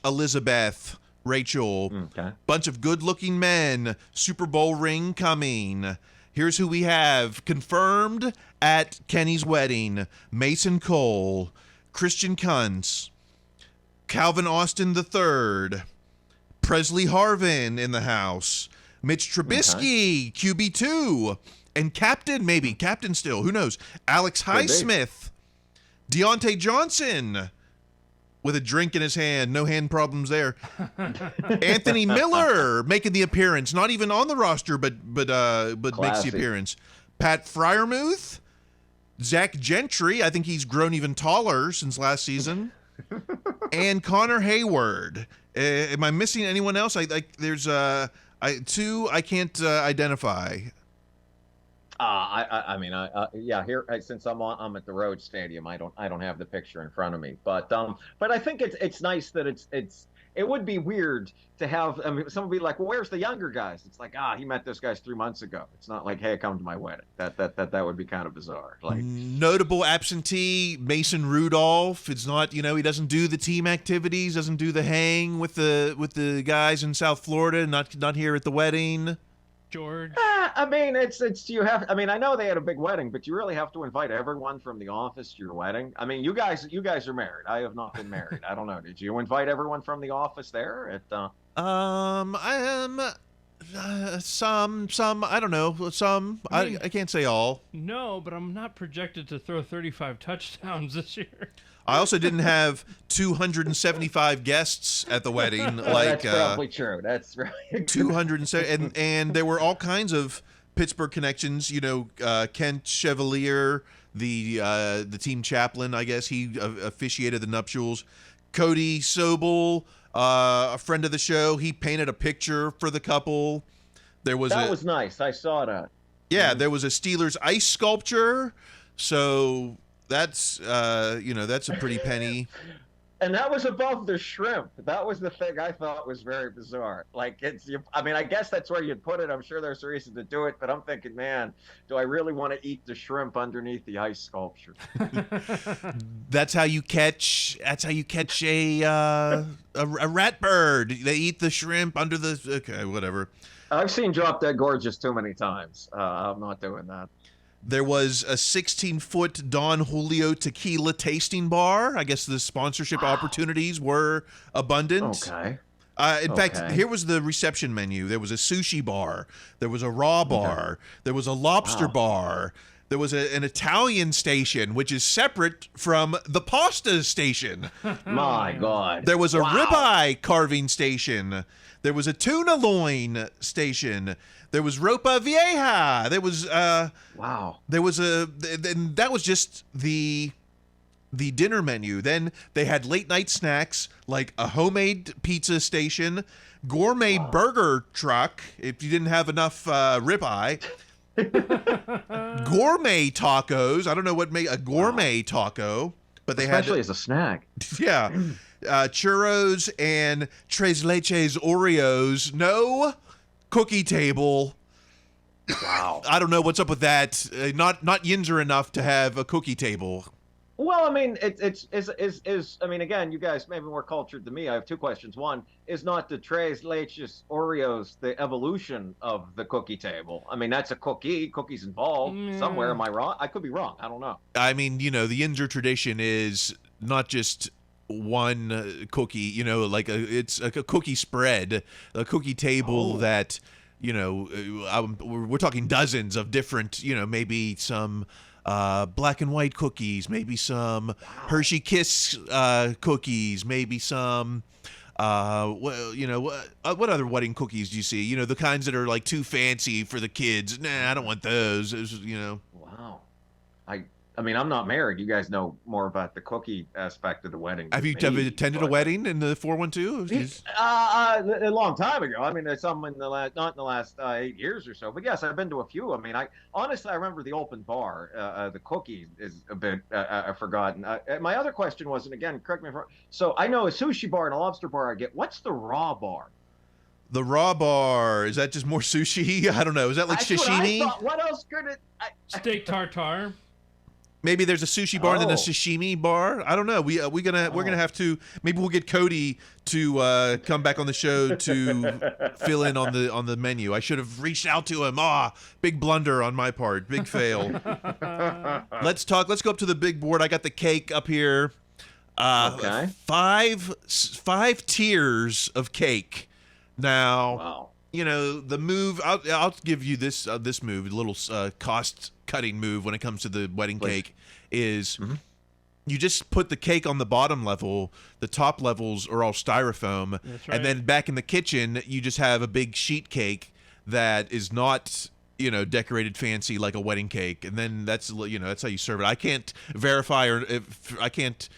Okay. Bunch of good-looking men. Super Bowl ring coming. Here's who we have confirmed at Kenny's wedding: Mason Cole, Christian Kuntz, Calvin Austin III, Presley Harvin in the house, Mitch Trubisky, QB2, and Captain still, who knows, Alex Highsmith, Deontay Johnson, with a drink in his hand, no hand problems there. Anthony Miller making the appearance, not even on the roster, but makes the appearance. Pat Freiermuth, Zach Gentry, I think he's grown even taller since last season, and Connor Hayward. Am I missing anyone else? There's 2 I can't identify. Here since I'm at the Rhodes Stadium, I don't have the picture in front of me, but I think it's nice that it would be weird to have. Someone be like, well, where's the younger guys? It's like, he met those guys 3 months ago. It's not like, hey, come to my wedding. That would be kind of bizarre. Like, notable absentee Mason Rudolph. It's not, he doesn't do the team activities, doesn't do the hang with the guys in South Florida. Not here at the wedding. George. It's you have. I know they had a big wedding, but you really have to invite everyone from the office to your wedding. You guys are married. I have not been married. I don't know. Did you invite everyone from the office there? Some. I don't know. Some. I can't say all. No, but I'm not projected to throw 35 touchdowns this year. I also didn't have 275 guests at the wedding. That's probably true. That's right. 207, and there were all kinds of Pittsburgh connections. Kent Chevalier, the team chaplain, I guess he officiated the nuptials. Cody Sobel, a friend of the show, he painted a picture for the couple. That was nice. I saw that. Yeah, there was a Steelers ice sculpture. So. That's that's a pretty penny. And that was above the shrimp. That was the thing I thought was very bizarre. Like I mean, I guess that's where you'd put it. I'm sure there's a reason to do it, but I'm thinking, man, do I really want to eat the shrimp underneath the ice sculpture? That's how you catch. That's how you catch a rat bird. They eat the shrimp under the. Okay, whatever. I've seen Drop Dead Gorgeous too many times. I'm not doing that. There was a 16-foot Don Julio tequila tasting bar. I guess the sponsorship opportunities were abundant. Okay. In fact, here was the reception menu. There was a sushi bar. There was a raw bar. There was a lobster bar. There was an Italian station, which is separate from the pasta station. My God. There was a ribeye carving station. There was a tuna loin station. There was ropa vieja. There was wow. There was and that was just the dinner menu. Then they had late night snacks like a homemade pizza station, gourmet burger truck if you didn't have enough ribeye. Gourmet tacos. I don't know what make a gourmet taco, but they especially had as a snack. Yeah. Churros and tres leches Oreos. No cookie table. Wow. I don't know what's up with that. Not Yinzer enough to have a cookie table. Well, I mean, I mean, again, you guys may be more cultured than me. I have two questions. One, is not the tres leches Oreos the evolution of the cookie table? I mean, that's a cookie. Cookies involved somewhere. Am I wrong? I could be wrong. I don't know. I mean, the Yinzer tradition is not just one cookie, like it's like a cookie spread, a cookie table that, we're talking dozens of different, maybe some black and white cookies, maybe some Hershey Kiss cookies, maybe some what other wedding cookies do you see? The kinds that are like too fancy for the kids. Nah, I don't want those. Wow. I mean, I'm not married. You guys know more about the cookie aspect of the wedding. Have you attended a wedding in the 412? A long time ago. I mean, there's some not in the last 8 years or so. But yes, I've been to a few. I mean, I remember the open bar. The cookie is a bit forgotten. My other question was, and again, correct me if I'm wrong. So I know a sushi bar and a lobster bar I get. What's the raw bar? The raw bar, is that just more sushi? I don't know. Is that like sashimi? What else could it? Steak tartare. Maybe there's a sushi bar and then a sashimi bar. I don't know. We're gonna have to. Maybe we'll get Cody to come back on the show to fill in on the menu. I should have reached out to him. Big blunder on my part. Big fail. Let's talk. Let's go up to the big board. I got the cake up here. Okay. Five tiers of cake. Now. Wow. The move. I'll give you this move, a little cost cutting move when it comes to the wedding cake is you just put the cake on the bottom level. The top levels are all styrofoam. That's right. And then back in the kitchen, you just have a big sheet cake that is not, decorated fancy like a wedding cake. And then that's how you serve it. I can't verify I can't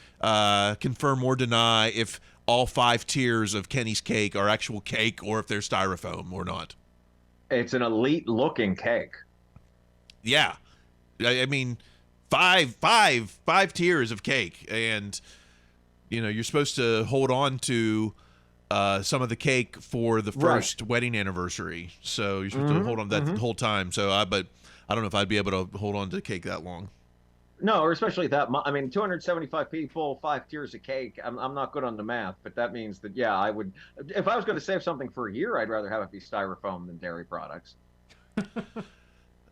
confirm or deny if all 5 tiers of Kenny's cake are actual cake or if they're styrofoam or not. It's an elite looking cake. Yeah. I mean, five tiers of cake, and you're supposed to hold on to some of the cake for the first wedding anniversary. So you're supposed to hold on that the whole time. So but I don't know if I'd be able to hold on to the cake that long. No, or especially that. I mean, 275 people, 5 tiers of cake. I'm not good on the math, but that means that I would. If I was going to save something for a year, I'd rather have it be styrofoam than dairy products.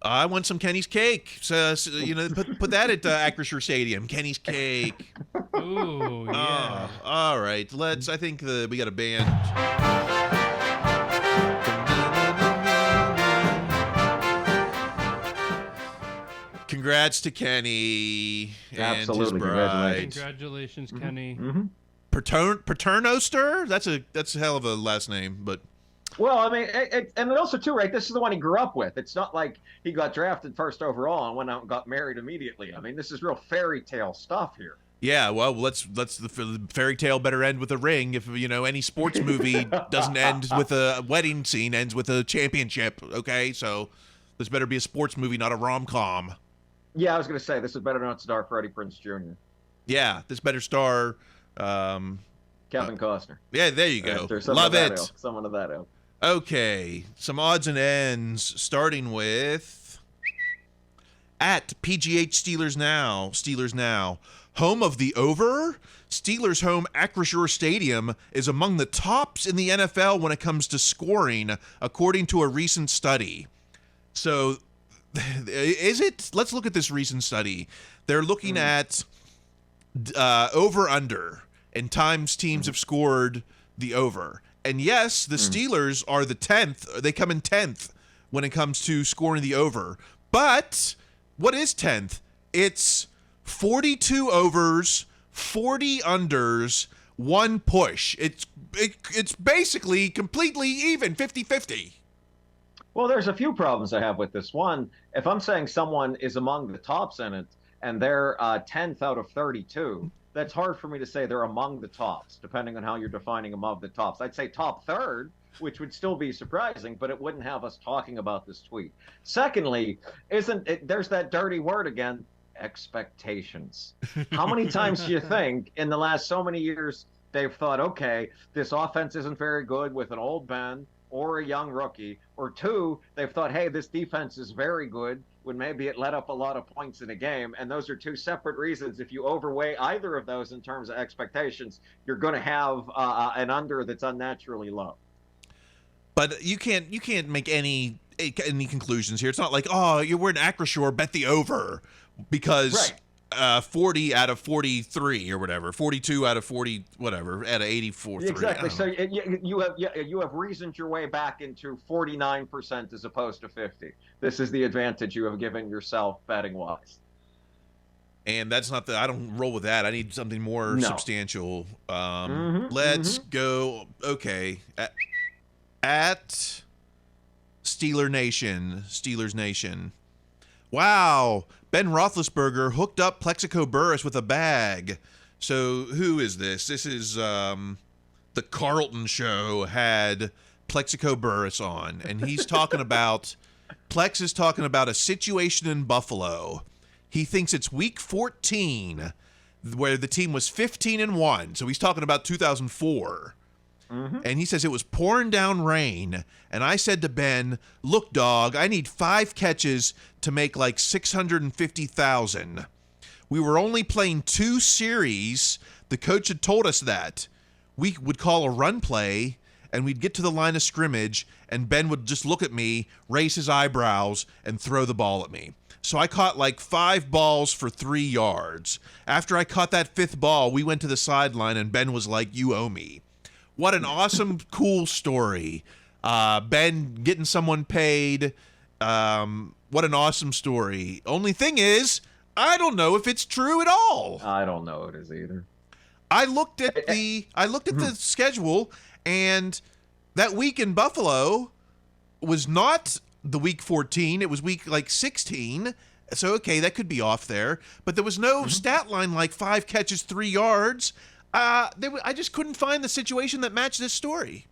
I want some Kenny's cake. So put that at Acrisure Stadium. Kenny's cake. Ooh, yeah. All right. I think we got a band. Congrats to Kenny and Absolutely. his bride. Congratulations, Kenny. Paternoster? That's a hell of a last name, but. Well, I mean, and also too, right? This is the one he grew up with. It's not like he got drafted first overall and went out and got married immediately. I mean, this is real fairy tale stuff here. Yeah, well, the fairy tale better end with a ring. If any sports movie doesn't end with a wedding scene, ends with a championship. Okay, so this better be a sports movie, not a rom-com. Yeah, I was going to say this is better not star Freddie Prinze Jr. Yeah, this better star Kevin Costner. Yeah, there you go. Or someone Love of that it. ilk, someone of that ilk. Okay, some odds and ends, starting with at PGH Steelers Now. Home of the over? Steelers home Acrisure Stadium is among the tops in the NFL when it comes to scoring, according to a recent study. So, is it? Let's look at this recent study. They're looking at over-under and times teams have scored the over. And yes, the Steelers are the 10th. They come in 10th when it comes to scoring the over. But what is 10th? It's 42 overs, 40 unders, 1 push. It's basically completely even, 50-50. Well, there's a few problems I have with this. One, if I'm saying someone is among the tops in it and they're 10th out of 32, that's hard for me to say they're among the tops, depending on how you're defining among the tops. I'd say top third, which would still be surprising, but it wouldn't have us talking about this tweet. Secondly, there's that dirty word again, expectations. How many times do you think in the last so many years they've thought, okay, this offense isn't very good with an old Ben or a young rookie, or two, they've thought, hey, this defense is very good when maybe it let up a lot of points in a game, and those are two separate reasons. If you overweigh either of those in terms of expectations, you're going to have an under that's unnaturally low. But you can't make any conclusions here. It's not like, oh, we're in Acrisure, bet the over, because 40 out of 43 or whatever, 42 out of 40 whatever, out of 84. Exactly. So you have reasoned your way back into 49% as opposed to 50. This is the advantage you have given yourself betting wise. And that's not I don't roll with that. I need something more substantial. Let's go. Okay. At Steelers Nation. Wow. Ben Roethlisberger hooked up Plexico Burress with a bag. So who is this? This is the Carlton Show had Plexico Burress on, and he's talking about Plex is talking about a situation in Buffalo. He thinks it's week 14 where the team was 15-1. So he's talking about 2004. And he says it was pouring down rain, and I said to Ben, look, dog, I need 5 catches to make like 650,000. We were only playing 2 series. The coach had told us that. We would call a run play, and we'd get to the line of scrimmage, and Ben would just look at me, raise his eyebrows, and throw the ball at me. So I caught like 5 balls for 3 yards. After I caught that 5th ball, we went to the sideline, and Ben was like, you owe me. What an awesome, cool story. Ben getting someone paid. What an awesome story. Only thing is, I don't know if it's true at all. I don't know it is either. I looked at the schedule, and that week in Buffalo was not the week 14. It was week like 16. So, okay, that could be off there. But there was no stat line like 5 catches, 3 yards. I just couldn't find the situation that matched this story.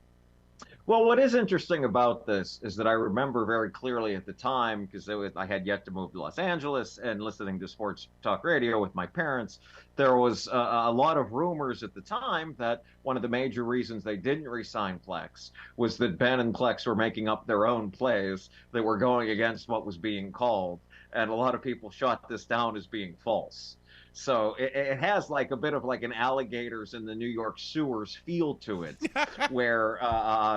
Well, what is interesting about this is that I remember very clearly at the time, because I had yet to move to Los Angeles and listening to sports talk radio with my parents, there was a lot of rumors at the time that one of the major reasons they didn't re-sign Plax was that Ben and Plax were making up their own plays that were going against what was being called. And a lot of people shot this down as being false. So it has like a bit of like an alligators in the New York sewers feel to it, where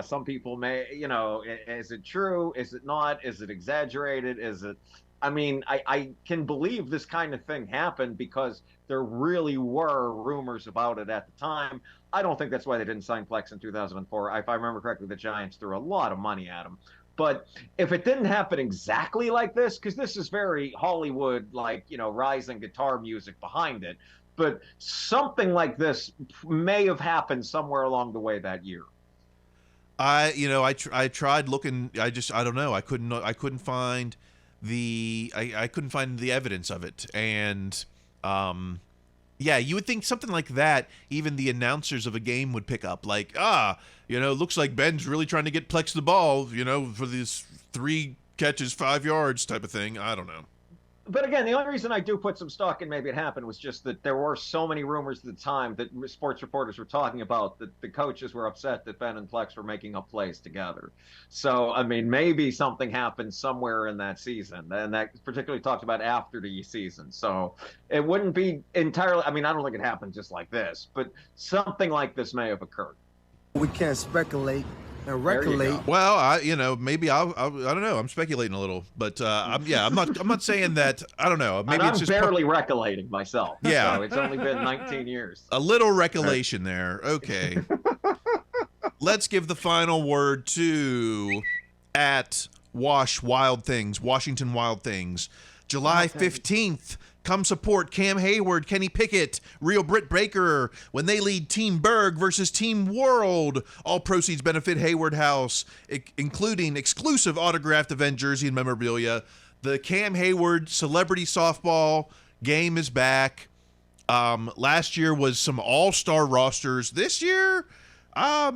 some people may, is it true? Is it not? Is it exaggerated? Is it? I mean, I can believe this kind of thing happened because there really were rumors about it at the time. I don't think that's why they didn't sign Plex in 2004. If I remember correctly, the Giants threw a lot of money at him. But if it didn't happen exactly like this, because this is very Hollywood, like, rising guitar music behind it, but something like this may have happened somewhere along the way that year. I tried looking. I don't know. I couldn't find the evidence of it. And yeah, you would think something like that, even the announcers of a game would pick up. Like, looks like Ben's really trying to get Plex the ball, for these 3 catches, 5 yards type of thing. I don't know. But again, the only reason I do put some stock in maybe it happened was just that there were so many rumors at the time that sports reporters were talking about that the coaches were upset that Ben and Plex were making up plays together. So, I mean, maybe something happened somewhere in that season, and that particularly talked about after the season. So it wouldn't be entirely, I mean, I don't think it happened just like this, but something like this may have occurred. We can't speculate and recollect. Well, maybe I don't know. I'm speculating a little, but I'm not saying that. I don't know. Maybe and I'm it's just barely recollecting myself. Yeah. So it's only been 19 years. A little recollection there. Okay. Let's give the final word to Washington Wild Things. July 15th. Come support Cam Hayward, Kenny Pickett, Real Britt Baker when they lead Team Berg versus Team World. All proceeds benefit Hayward House, including exclusive autographed event jersey and memorabilia. The Cam Hayward Celebrity Softball game is back. Last year was some all-star rosters. This year, I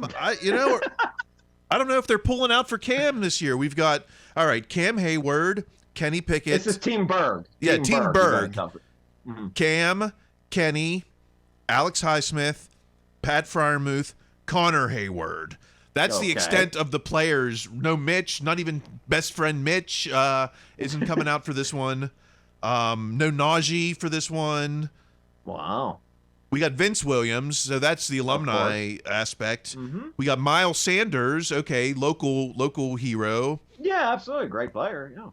don't know if they're pulling out for Cam this year. We've got, all right, Cam Hayward, Kenny Pickett. This is Team Berg. Yeah, Team Berg. Mm-hmm. Cam, Kenny, Alex Highsmith, Pat Fryermuth, Connor Hayward. That's the extent of the players. No Mitch, not even best friend Mitch isn't coming out for this one. No Najee for this one. Wow. We got Vince Williams, so that's the alumni aspect. Mm-hmm. We got Miles Sanders, okay, local hero. Yeah, absolutely. Great player, yeah.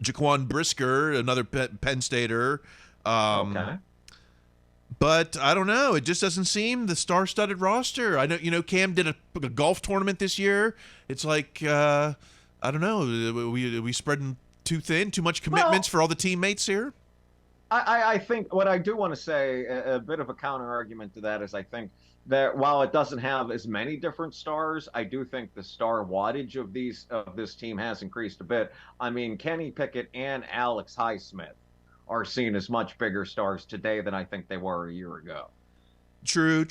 Jaquan Brisker, another Penn Stater. Okay. But I don't know. It just doesn't seem the star-studded roster. I know, Cam did a golf tournament this year. It's like, I don't know. We spreading too thin, too much commitments for all the teammates here? I think what I do want to say, a bit of a counter argument to that is I think that while it doesn't have as many different stars, I do think the star wattage of this team has increased a bit. I mean, Kenny Pickett and Alex Highsmith are seen as much bigger stars today than I think they were a year ago. True.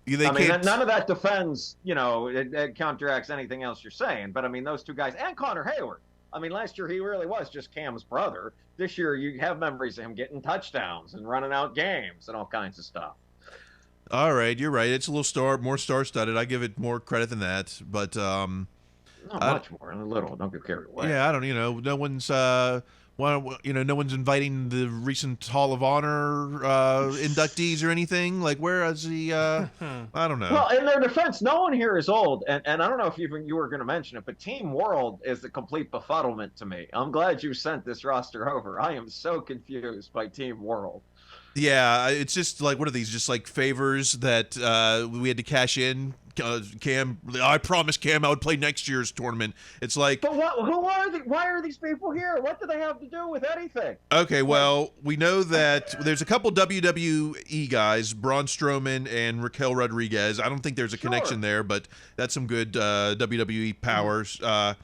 None of that defends, it counteracts anything else you're saying. But I mean, those two guys and Connor Hayward. I mean, last year he really was just Cam's brother. This year you have memories of him getting touchdowns and running out games and all kinds of stuff. All right, you're right. It's a little more star-studded. I give it more credit than that, but not much more. A little. Don't get carried away. Yeah, I don't. No one's. No one's inviting the recent Hall of Honor inductees or anything. Like, where is the? I don't know. Well, in their defense, no one here is old, and I don't know if you were going to mention it, but Team World is a complete befuddlement to me. I'm glad you sent this roster over. I am so confused by Team World. Yeah, it's just like, what are these? Just like favors that we had to cash in. Cam, I promised Cam I would play next year's tournament. It's like, but who are they? Why are these people here? What do they have to do with anything? Okay, well, we know that there's a couple WWE guys, Braun Strowman and Raquel Rodriguez. I don't think there's a connection there, but that's some good WWE powers.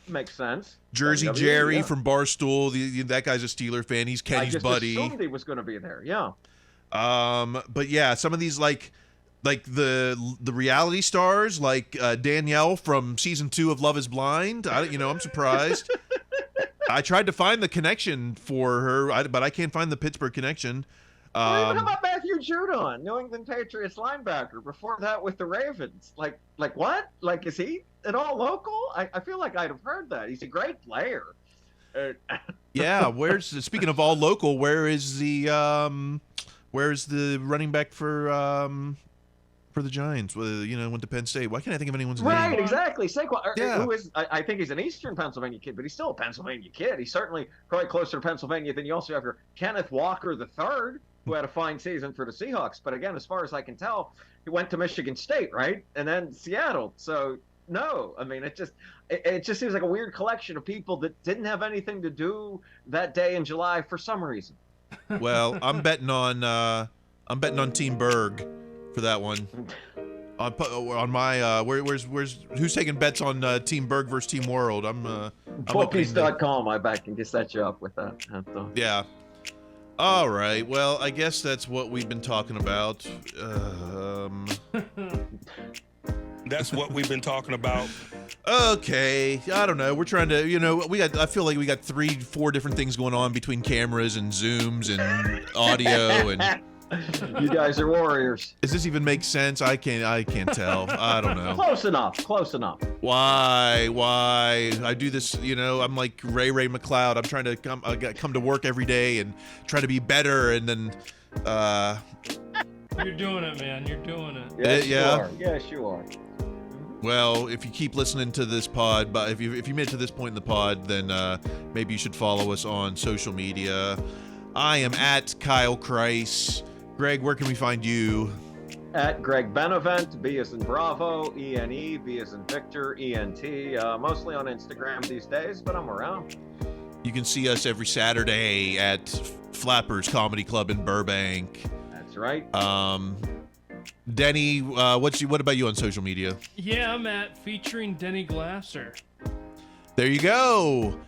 Makes sense. Jersey Jerry from Barstool. That guy's a Steeler fan. He's Kenny's buddy. I assumed he was going to be there. Yeah. But yeah, some of these like the reality stars, like Danielle from season 2 of Love Is Blind. I'm surprised. I tried to find the connection for her, but I can't find the Pittsburgh connection. How about Matthew Judon, New England Patriots linebacker? Before that, with the Ravens. Like what? Like, is he at all local? I feel like I'd have heard that. He's a great player. Yeah. Speaking of all local, where's the running back for the Giants? Went to Penn State. Why can't I think of anyone's name? Right, exactly. Saquon, yeah. who is? I think he's an Eastern Pennsylvania kid, but he's still a Pennsylvania kid. He's certainly probably closer to Pennsylvania than you also have your Kenneth Walker III, who had a fine season for the Seahawks. But again, as far as I can tell, he went to Michigan State, right, and then Seattle. So no, I mean, it just seems like a weird collection of people that didn't have anything to do that day in July for some reason. Well, I'm betting on Team Berg for that one. On my who's taking bets on Team Berg versus Team World? I'm Bookies.com. I can just set you up with that. Yeah. All right. Well, I guess that's what we've been talking about. That's what we've been talking about. Okay, I don't know. We're trying to, I feel like we got 3-4 different things going on between cameras and Zooms and audio and. You guys are warriors. Does this even make sense? I can't tell. I don't know. Close enough. Why? I do this, I'm like Ray McLeod. I'm trying to come to work every day and try to be better, and then You're doing it, man. You're doing it. Yes, yeah. you are. Yes, you are. Well, if you keep listening to this pod, but if you made it to this point in the pod, then maybe you should follow us on social media. I am at Kyle Kreis. Greg, where can we find you? At Greg Benevent, B as in Bravo, E-N-E, V as in Victor, E-N-T. Mostly on Instagram these days, but I'm around. You can see us every Saturday at Flappers Comedy Club in Burbank. That's right. Denny, what about you on social media? Yeah, I'm at featuring Denny Glasser. There you go.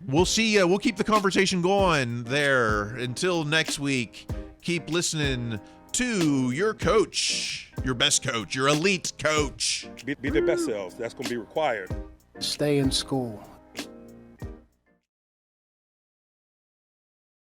We'll see you. We'll keep the conversation going there. Until next week, keep listening to your coach, your best coach, your elite coach. Be their best selves. That's going to be required. Stay in school.